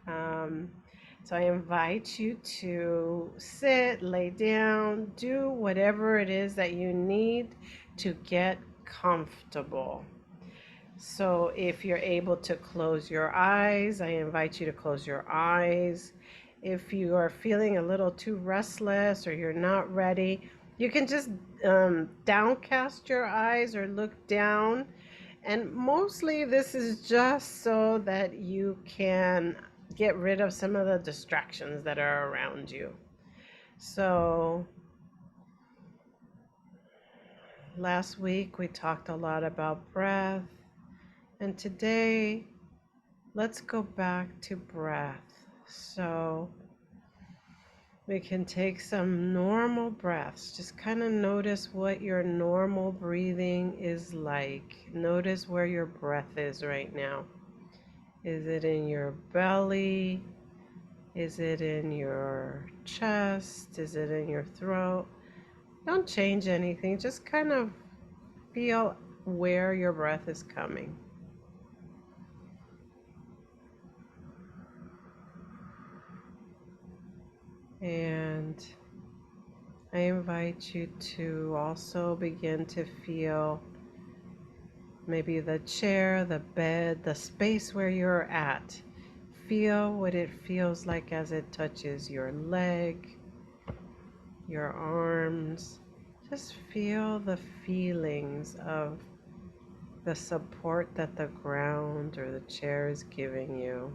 Um, so I invite you to sit, lay down, do whatever it is that you need to get comfortable. So if you're able to close your eyes, I invite you to close your eyes. If you are feeling a little too restless or you're not ready, you can just downcast your eyes or look down. And mostly this is just so that you can get rid of some of the distractions that are around you. So last week we talked a lot about breath, and today let's go back to breath. So we can take some normal breaths. Just kind of notice what your normal breathing is like. Notice where your breath is right now. Is it in your belly? Is it in your chest? Is it in your throat? Don't change anything. Just kind of feel where your breath is coming. And I invite you to also begin to feel maybe the chair, the bed, the space where you're at. Feel what it feels like as it touches your leg, your arms. Just feel the feelings of the support that the ground or the chair is giving you.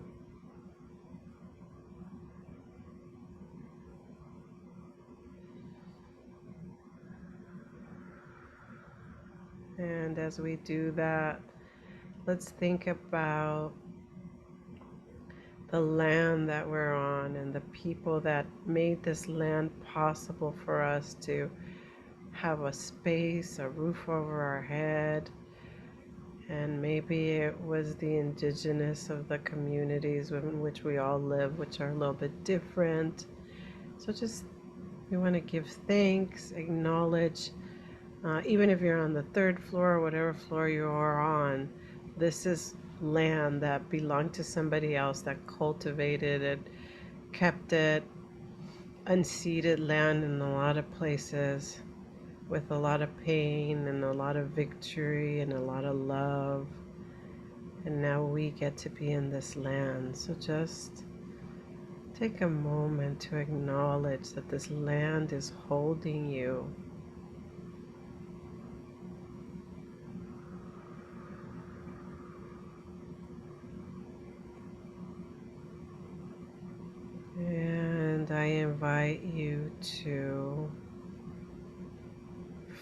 And as we do that, let's think about the land that we're on and the people that made this land possible for us to have a space, a roof over our head. And maybe it was the indigenous of the communities in which we all live, which are a little bit different. So just we want to give thanks, acknowledge, even if you're on the third floor or whatever floor you are on, this is land that belonged to somebody else that cultivated it, kept it, unceded land in a lot of places with a lot of pain and a lot of victory and a lot of love. And now we get to be in this land. So just take a moment to acknowledge that this land is holding you. And I invite you to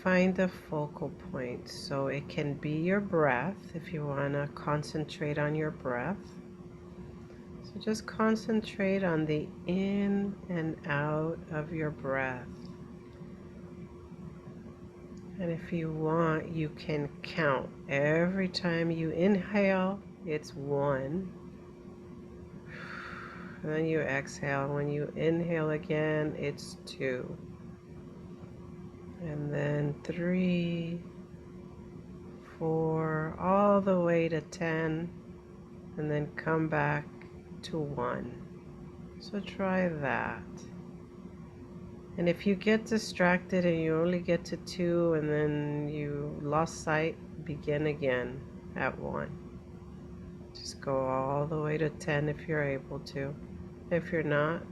find a focal point. So it can be your breath if you want to concentrate on your breath. So just concentrate on the in and out of your breath. And if you want, you can count. Every time you inhale, it's 1. And then you exhale. When you inhale again, it's 2. And then 3, 4, all the way to 10. And then come back to 1. So try that. And if you get distracted and you only get to 2 and then you lost sight, begin again at 1. Just go all the way to 10 if you're able to. If you're not,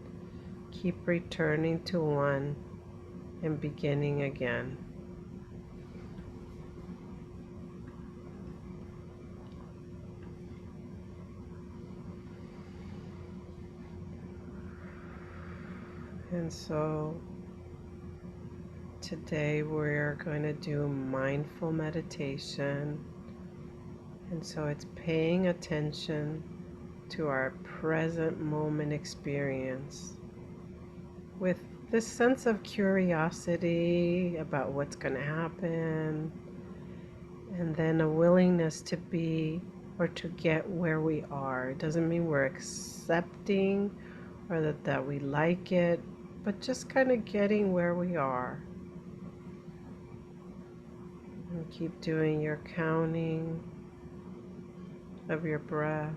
keep returning to 1 and beginning again. And so today we're going to do mindful meditation. And so it's paying attention to our present moment experience with this sense of curiosity about what's going to happen, and then a willingness to be or to get where we are. It doesn't mean we're accepting or that we like it, but just kind of getting where we are. And keep doing your counting of your breath.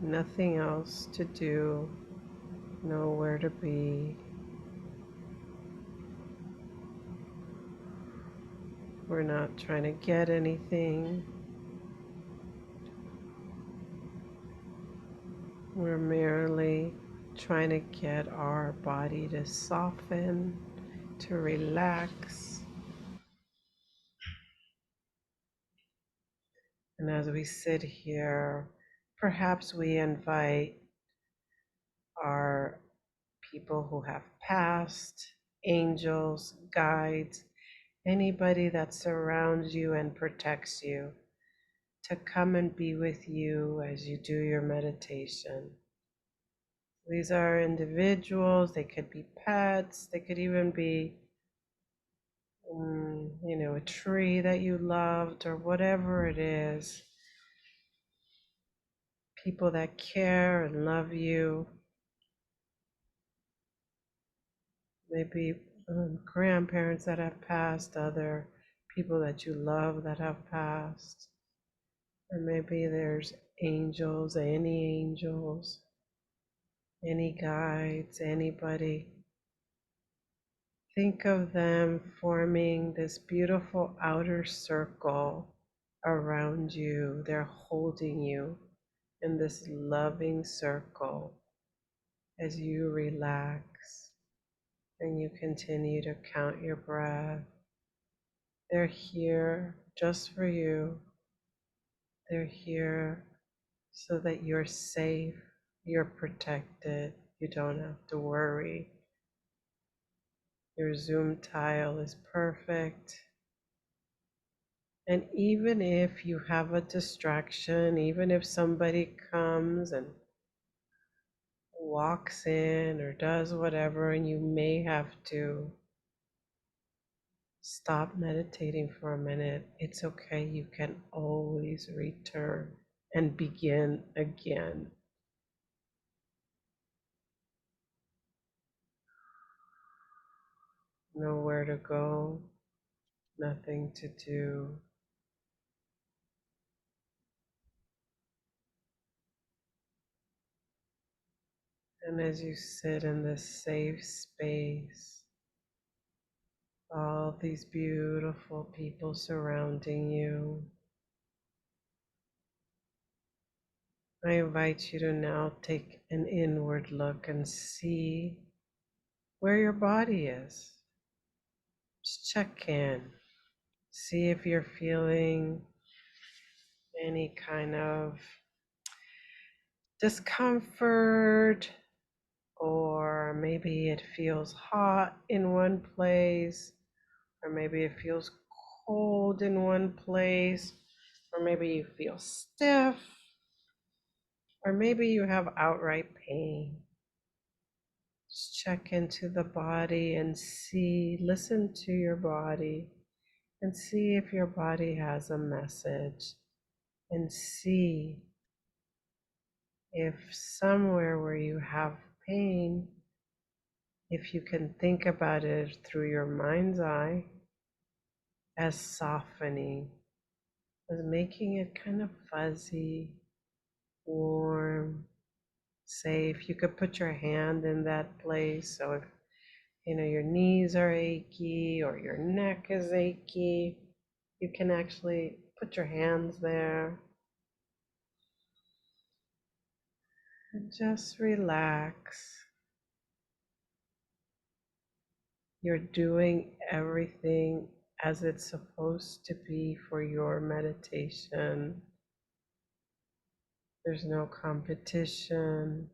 nothing else to do, nowhere to be. We're not trying to get anything. We're merely trying to get our body to soften, to relax. And as we sit here, perhaps we invite our people who have passed, angels, guides, anybody that surrounds you and protects you to come and be with you as you do your meditation. These are individuals, they could be pets, they could even be, a tree that you loved or whatever it is. People that care and love you, maybe grandparents that have passed, other people that you love that have passed. Or maybe there's angels, any guides, anybody. Think of them forming this beautiful outer circle around you. They're holding you in this loving circle as you relax and you continue to count your breath. They're here just for you. They're here so that you're safe, you're protected, you don't have to worry. Your Zoom tile is perfect. And even if you have a distraction, even if somebody comes and walks in or does whatever, and you may have to stop meditating for a minute, it's okay. You can always return and begin again. Nowhere to go, nothing to do. And as you sit in this safe space, all these beautiful people surrounding you, I invite you to now take an inward look and see where your body is. Just check in. See if you're feeling any kind of discomfort, or maybe it feels hot in one place, or maybe it feels cold in one place, or maybe you feel stiff, or maybe you have outright pain. Just check into the body and see, listen to your body and see if your body has a message, and see if somewhere where you have pain, if you can think about it through your mind's eye as softening, as making it kind of fuzzy, warm, safe. You could put your hand in that place. So if your knees are achy or your neck is achy, you can actually put your hands there and just relax. You're doing everything as it's supposed to be for your meditation. There's no competition.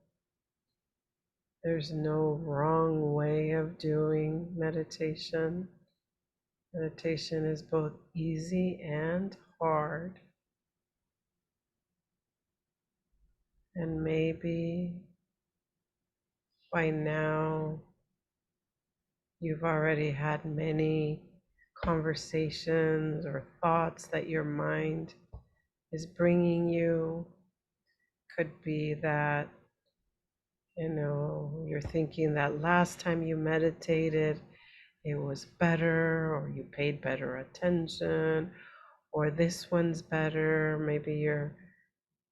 There's no wrong way of doing meditation. Meditation is both easy and hard. And maybe by now you've already had many conversations or thoughts that your mind is bringing you. Could be that, you're thinking that last time you meditated, it was better, or you paid better attention, or this one's better. Maybe you're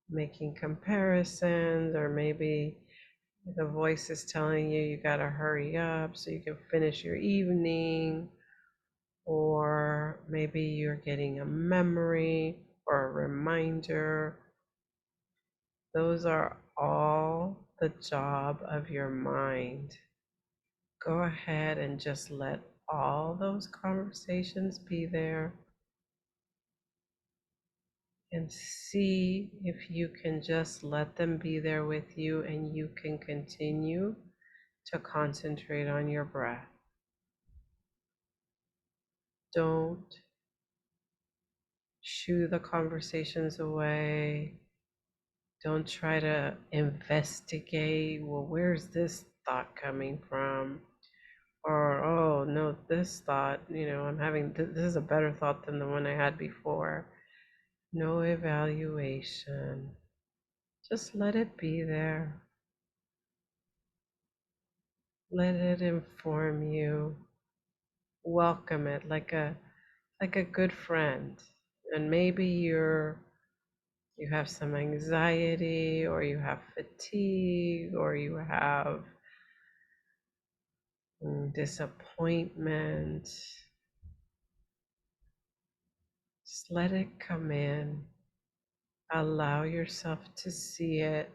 making comparisons, or maybe the voice is telling you you got to hurry up so you can finish your evening, or maybe you're getting a memory or a reminder. Those are all the job of your mind. Go ahead and just let all those conversations be there and see if you can just let them be there with you and you can continue to concentrate on your breath. Don't shoo the conversations away. Don't try to investigate, well, where's this thought coming from? Or, oh, no, this thought, I'm having, this is a better thought than the one I had before. No evaluation. Just let it be there. Let it inform you. Welcome it like a good friend. And maybe you have some anxiety, or you have fatigue, or you have disappointment. Just let it come in. Allow yourself to see it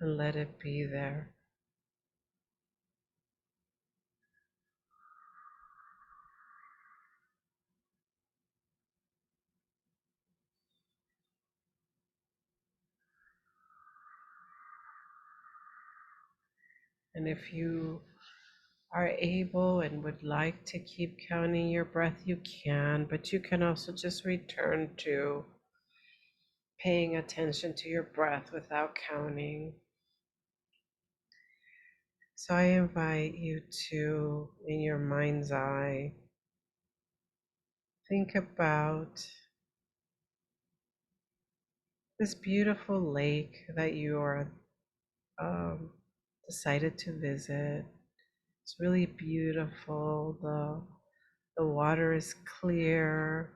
and let it be there. And if you are able and would like to keep counting your breath, you can, but you can also just return to paying attention to your breath without counting. So I invite you to, in your mind's eye, think about this beautiful lake that you are decided to visit. It's really beautiful. The water is clear.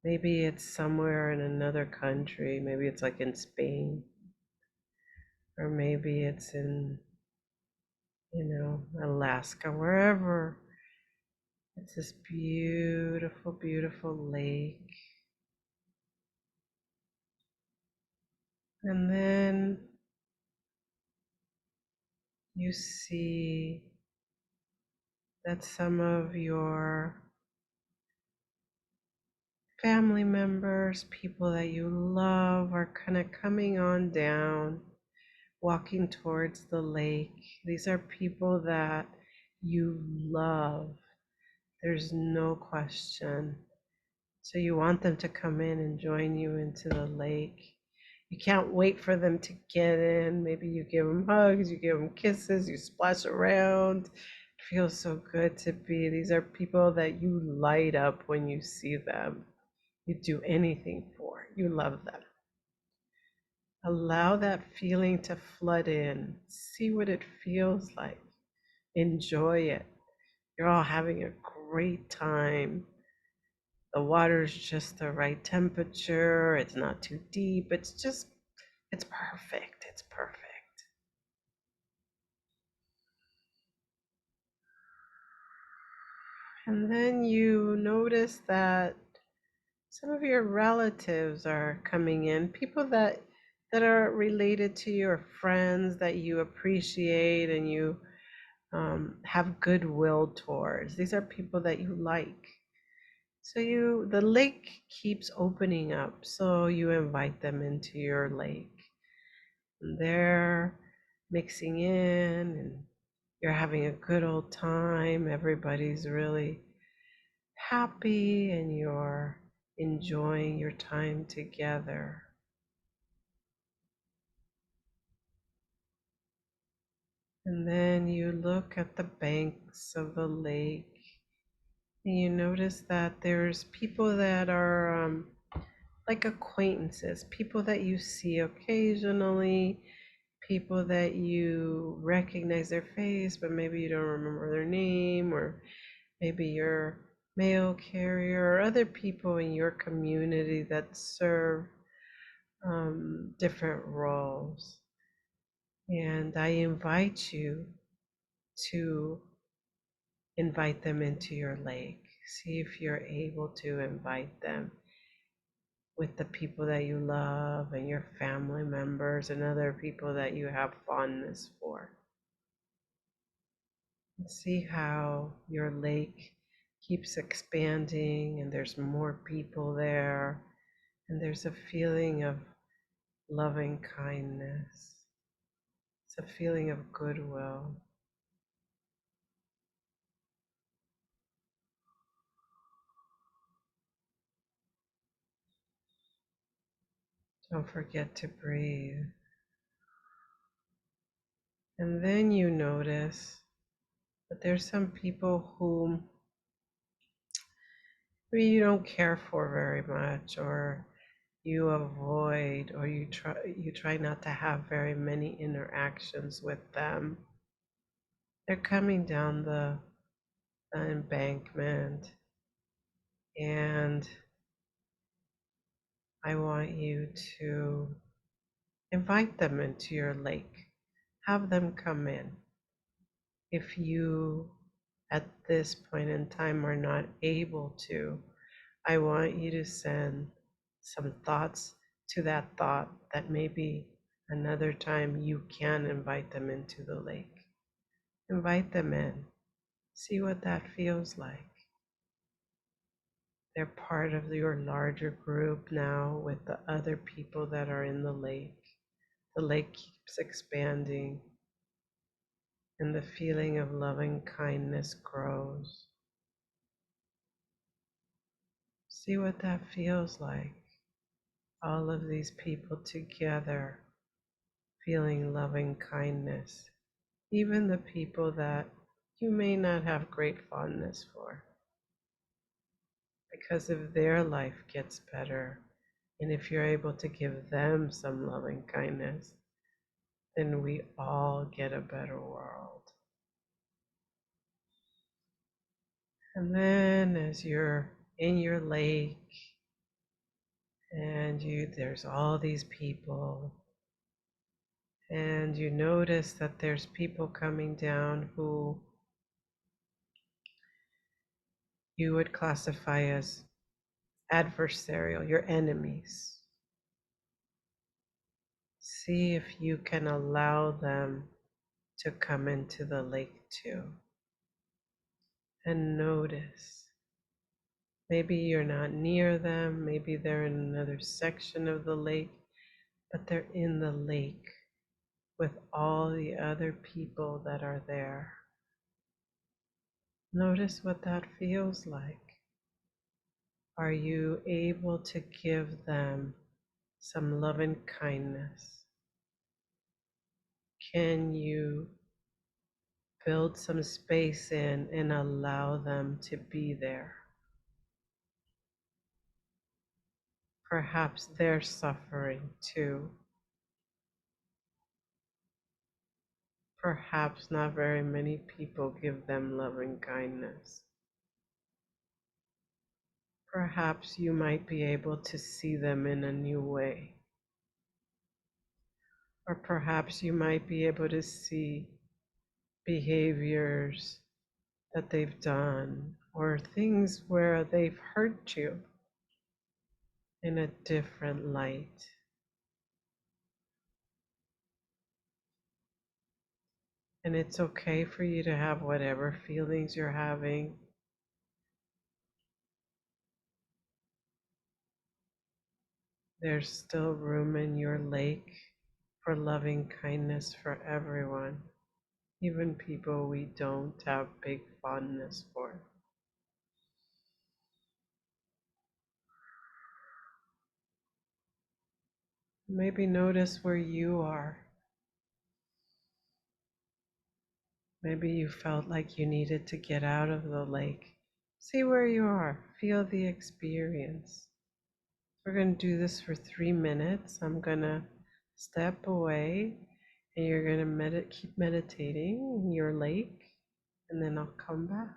Maybe it's somewhere in another country. Maybe it's like in Spain, or maybe it's in, Alaska, wherever. It's this beautiful, beautiful lake. And then you see that some of your family members, people that you love, are kind of coming on down, walking towards the lake. These are people that you love. There's no question. So you want them to come in and join you into the lake. You can't wait for them to get in. Maybe you give them hugs, you give them kisses, you splash around. It feels so good to be. These are people that you light up when you see them. You do anything for. You love them. Allow that feeling to flood in. See what it feels like. Enjoy it. You're all having a great time. The water's just the right temperature. It's not too deep. It's perfect. It's perfect. And then you notice that some of your relatives are coming in, people that are related to your friends that you appreciate and you have goodwill towards. These are people that you like. So the lake keeps opening up, so you invite them into your lake. And they're mixing in and you're having a good old time. Everybody's really happy and you're enjoying your time together. And then you look at the banks of the lake and you notice that there's people that are like acquaintances, people that you see occasionally, people that you recognize their face, but maybe you don't remember their name, or maybe your mail carrier or other people in your community that serve different roles. And I invite you to invite them into your lake. See if you're able to invite them with the people that you love and your family members and other people that you have fondness for. And see how your lake keeps expanding and there's more people there and there's a feeling of loving kindness. It's a feeling of goodwill. Don't forget to breathe. And then you notice that there's some people whom maybe you don't care for very much, or you avoid, or you try not to have very many interactions with them. They're coming down the embankment, and I want you to invite them into your lake. Have them come in. If you, at this point in time, are not able to, I want you to send some thoughts to that thought that maybe another time you can invite them into the lake. Invite them in. See what that feels like. They're part of your larger group now with the other people that are in the lake. The lake keeps expanding and the feeling of loving kindness grows. See what that feels like. All of these people together feeling loving kindness, even the people that you may not have great fondness for. Because if their life gets better, and if you're able to give them some loving kindness, then we all get a better world. And then as you're in your lake and there's all these people, and you notice that there's people coming down who you would classify as adversarial, your enemies. See if you can allow them to come into the lake too. And notice. Maybe you're not near them, maybe they're in another section of the lake, but they're in the lake with all the other people that are there. Notice what that feels like. Are you able to give them some love and kindness? Can you build some space in and allow them to be there? Perhaps they're suffering too. Perhaps not very many people give them loving kindness. Perhaps you might be able to see them in a new way. Or perhaps you might be able to see behaviors that they've done or things where they've hurt you in a different light. And it's okay for you to have whatever feelings you're having. There's still room in your lake for loving kindness for everyone, even people we don't have big fondness for. Maybe notice where you are. Maybe you felt like you needed to get out of the lake. See where you are. Feel the experience. We're going to do this for 3 minutes. I'm going to step away and you're going to keep meditating in your lake, and then I'll come back.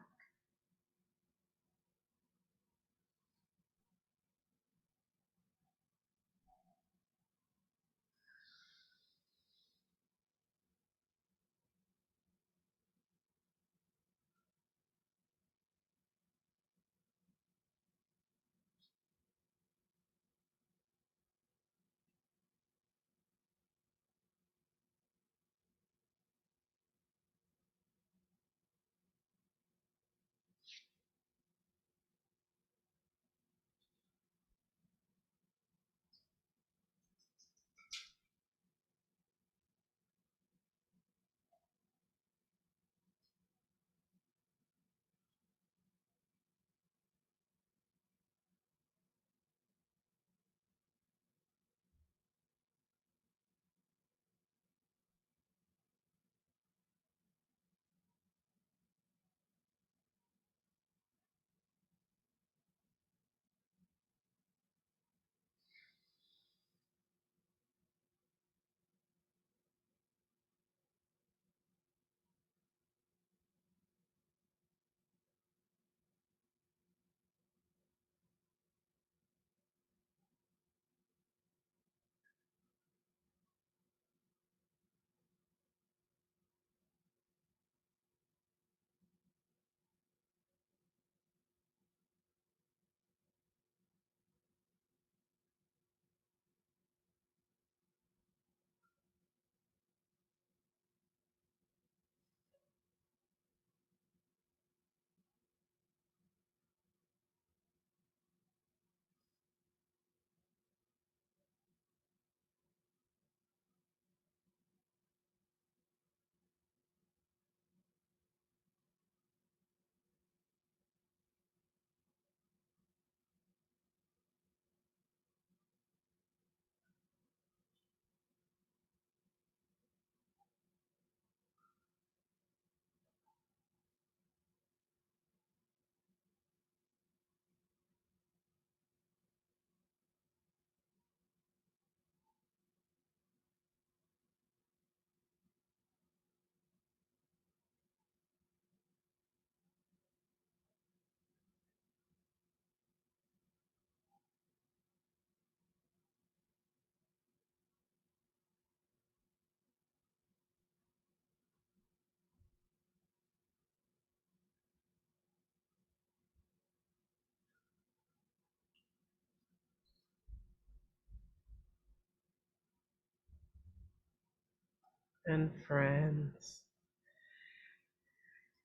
and friends.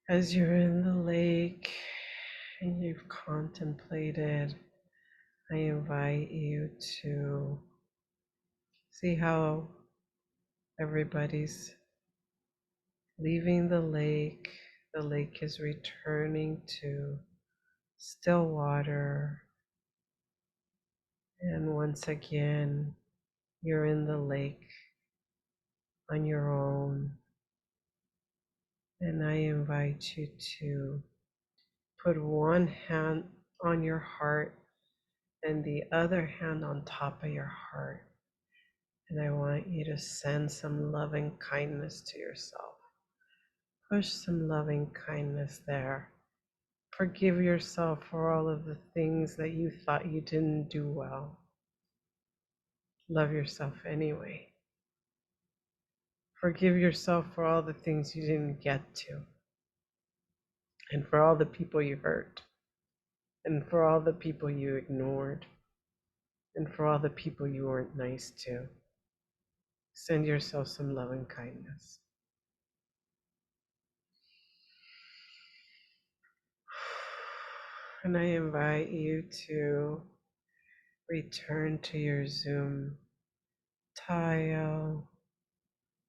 As you're in the lake and you've contemplated, I invite you to see how everybody's leaving the lake. The lake is returning to still water. And once again, you're in the lake on your own. And I invite you to put one hand on your heart and the other hand on top of your heart. And I want you to send some loving kindness to yourself. Push some loving kindness there. Forgive yourself for all of the things that you thought you didn't do well. Love yourself anyway. Forgive yourself for all the things you didn't get to, and for all the people you hurt, and for all the people you ignored, and for all the people you weren't nice to. Send yourself some loving kindness. And I invite you to return to your Zoom tile,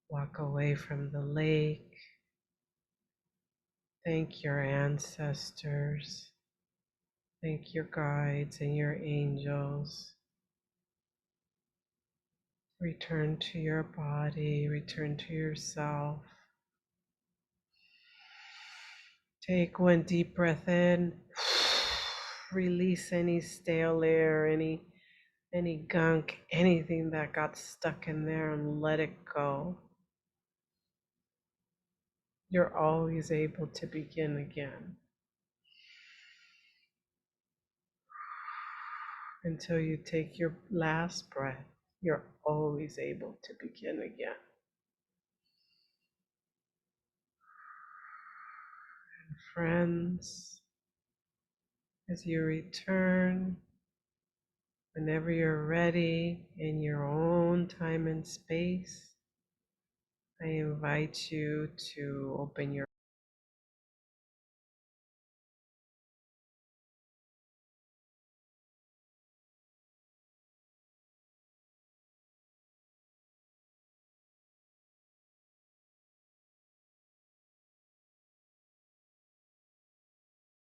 walk away from the lake, thank your ancestors, thank your guides and your angels. Return to your body, return to yourself. Take one deep breath in, release any stale air, any gunk, anything that got stuck in there, and let it go. You're always able to begin again. Until you take your last breath, you're always able to begin again. And friends, as you return, whenever you're ready in your own time and space, I invite you to open your